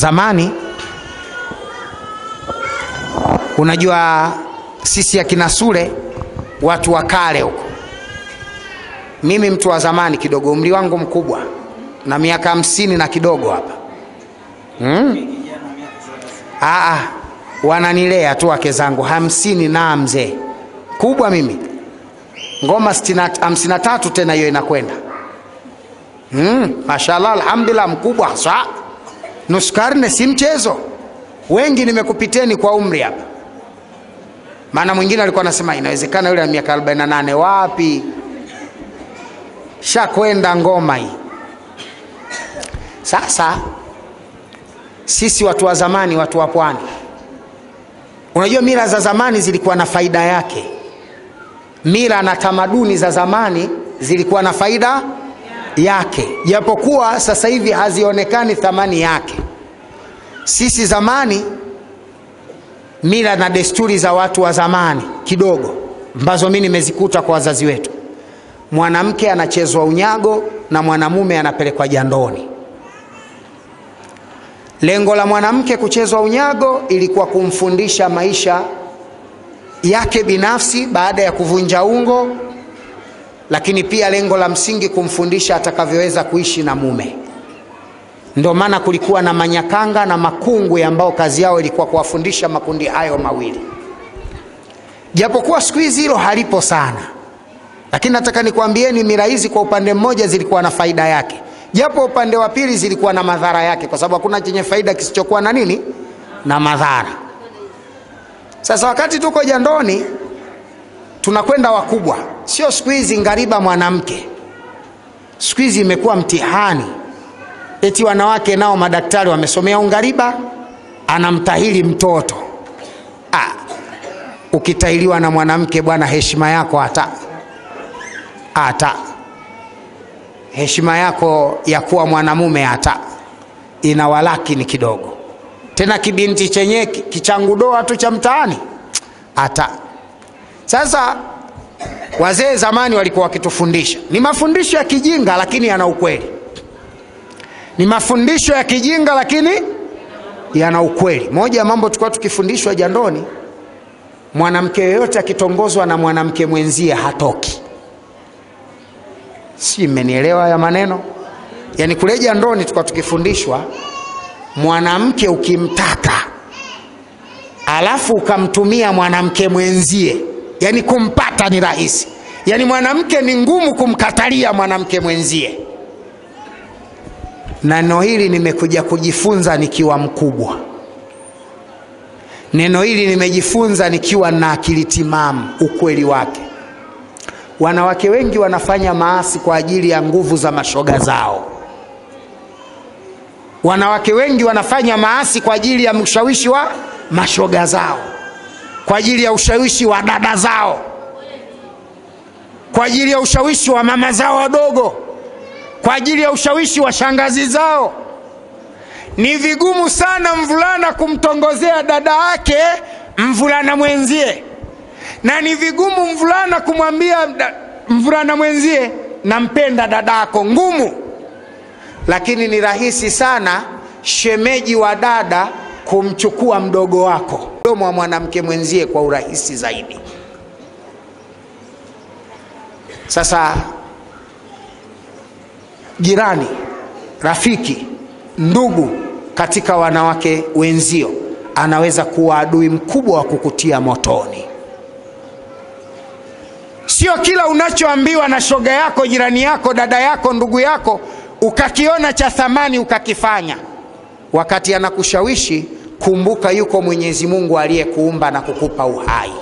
Zamani, unajua sisi akina Sule watu wa kale huko. Mimi mtu wa zamani kidogo, umri wangu mkubwa na miaka 50 na kidogo hapa. Wananilea tu wake zangu 50 na mzee. Kubwa mimi. Ngoma 53 tena hiyo inakwenda. Mashallah, alhamdulillah, mkubwa sa. Nusu karne si mchezo. Wengi nimekupiteni kwa umri hapa. Maana mwingine alikuwa anasema inawezekana yule ana miaka 48. Wapi? Shakwenda ngoma hii. Sasa sisi watu wa zamani, watu wa pwani, unajua mila za zamani zilikuwa na faida yake. Mila na tamaduni za zamani zilikuwa na faida yake, japokuwa sasa hivi hazionekani thamani yake. Sisi zamani, mila na desturi za watu wa zamani kidogo ambazo mimi nimezikuta kwa wazazi wetu, mwanamke anachezwa unyago na mwanamume anapelekwa jandoni. Lengo la mwanamke kuchezwa unyago ilikuwa kumfundisha maisha yake binafsi baada ya kuvunja ungo, lakini pia lengo la msingi kumfundisha atakavyoweza kuishi na mume. Ndio maana kulikuwa na manyakanga na makungwi ambao kazi yao ilikuwa kuwafundisha makundi hayo mawili. Japokuwa siku hizi hilo halipo sana, lakini nataka nikwambieni mila hizi kwa upande mmoja zilikuwa na faida yake, japo upande wa pili zilikuwa na madhara yake, kwa sababu hakuna chenye faida kisichokuwa na nini, na madhara. Sasa wakati tuko jandoni tunakwenda wakubwa, sio siku hizi ngariba mwanamke. Siku hizi imekuwa mtihani, eti wanawake nao madaktari wamesomea ungariba, anamtahili mtoto. Ukitahiliwa na mwanamke bwana, heshima yako hata heshima yako ya kuwa mwanamume hata inawalaki ni kidogo. Tena kibinti chenye kichangudoa tu cha mtaani hata. Sasa wazee zamani walikuwa wakitufundisha, ni mafundisho ya kijinga lakini yana ukweli. Ni mafundisho ya kijinga lakini yana ukweli. Moja ya mambo tulikuwa tukifundishwa jandoni, mwanamke yeyote akitongozwa na mwanamke mwenzie hatoki. Si mmenielewa ya maneno? Yaani kule jandoni tulikuwa tukifundishwa, mwanamke ukimtaka alafu ukamtumia mwanamke mwenzie, yani kumpata ni rahisi. Yani mwanamke ni ngumu kumkatalia mwanamke mwenzie. Neno hili nimekuja kujifunza nikiwa mkubwa. Neno hili nimejifunza nikiwa na akili timamu, ukweli wake. Wanawake wengi wanafanya maasi kwa ajili ya nguvu za mashoga zao. Wanawake wengi wanafanya maasi kwa ajili ya ushawishi wa mashoga zao, kwa ajili ya ushawishi wa dada zao, kwa ajili ya ushawishi wa mama zao wadogo, kwa ajili ya ushawishi wa shangazi zao. Ni vigumu sana mvulana kumtongozea dada yake mvulana mwenzie, na ni vigumu mvulana kumwambia mvulana mwenzie nampenda dadako, ngumu. Lakini ni rahisi sana shemeji wa dada kumchukua mdogo wako, mdomo wa mwanamke mwenzie, kwa urahisi zaidi. Sasa jirani, rafiki, ndugu katika wanawake wenzio anaweza kuwa adui mkubwa wa kukutia motoni. Sio kila unachoambiwa na shoga yako, jirani yako, dada yako, ndugu yako ukakiona cha thamani ukakifanya. Wakati anakushawishi, kumbuka yuko Mwenyezi Mungu aliyekuumba na kukupa uhai,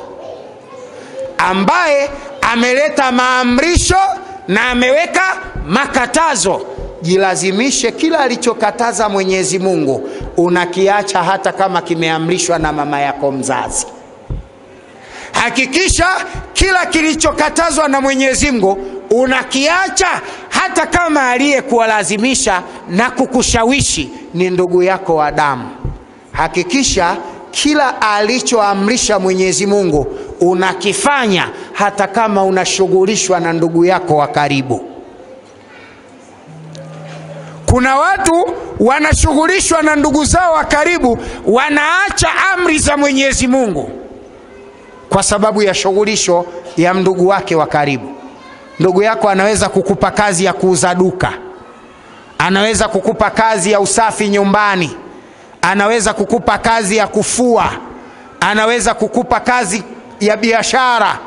ambaye ameleta maamrisho na ameweka makatazo. Jilazimishe kila alichokataza Mwenyezi Mungu unakiacha, hata kama kimeamrishwa na mama yako mzazi. Hakikisha kila kilichokatazwa na Mwenyezi Mungu unakiacha, hata kama aliyekuwalazimisha na kukushawishi ni ndugu yako wa damu. Hakikisha kila alichoamrisha Mwenyezi Mungu unakifanya, hata kama unashughulishwa na ndugu yako wa karibu. Kuna watu wanashughulishwa na ndugu zao wa karibu, wanaacha amri za Mwenyezi Mungu kwa sababu ya shughulisho ya ndugu wake wa karibu. Ndugu yako anaweza kukupa kazi ya kuuza duka, anaweza kukupa kazi ya usafi nyumbani, anaweza kukupa kazi ya kufua, anaweza kukupa kazi ya biashara,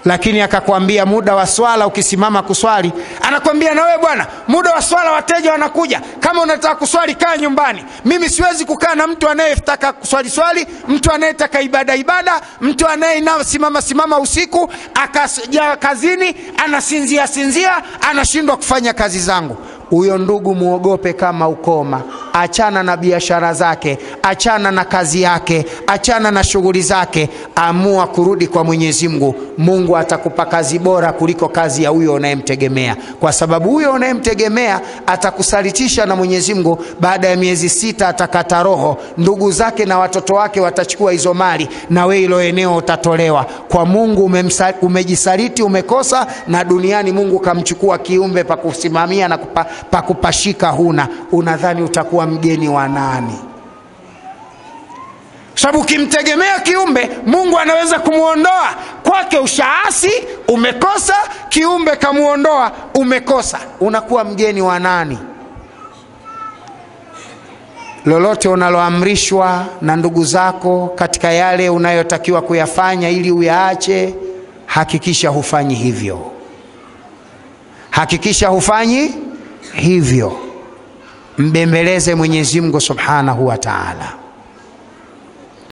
lakini akakwambia muda wa swala ukisimama kuswali, anakwambia na wewe bwana, muda wa swala wateja wanakuja, kama unataka kuswali kaa nyumbani. Mimi siwezi kukaa na mtu anayetaka kuswali, mtu anayetaka ibada, mtu anayesimama usiku akaja kazini anasinzia, anashindwa kufanya kazi zangu. Huyo ndugu muogope kama ukoma. Achana na biashara zake, achana na kazi yake, achana na shughuli zake, amua kurudi kwa Mwenyezi Mungu. Mungu atakupa kazi bora kuliko kazi ya huyo unayemtegemea, kwa sababu huyo unayemtegemea atakusalitisha na Mwenyezi Mungu. Baada ya miezi 6 atakata roho, ndugu zake na watoto wake watachukua hizo mali, na wewe hilo eneo utatolewa. Kwa Mungu umejisaliti, umekosa, na duniani Mungu kamchukua kiumbe pa kusimamia na pa kupashika huna. Unadhani utakuwa mgeni wa nani? Sababu ukimtegemea kiumbe, Mungu anaweza kumuondoa kwake, ushaasi, umekosa, kiumbe kamuondoa, umekosa, unakuwa mgeni wa nani? Lolote unaloamrishwa na ndugu zako katika yale unayotakiwa kuyafanya ili uyaache, hakikisha hufanyi hivyo. Hakikisha hufanyi hivyo. Mbembeleze Mwenyezi Mungu Subhanahu wa Ta'ala.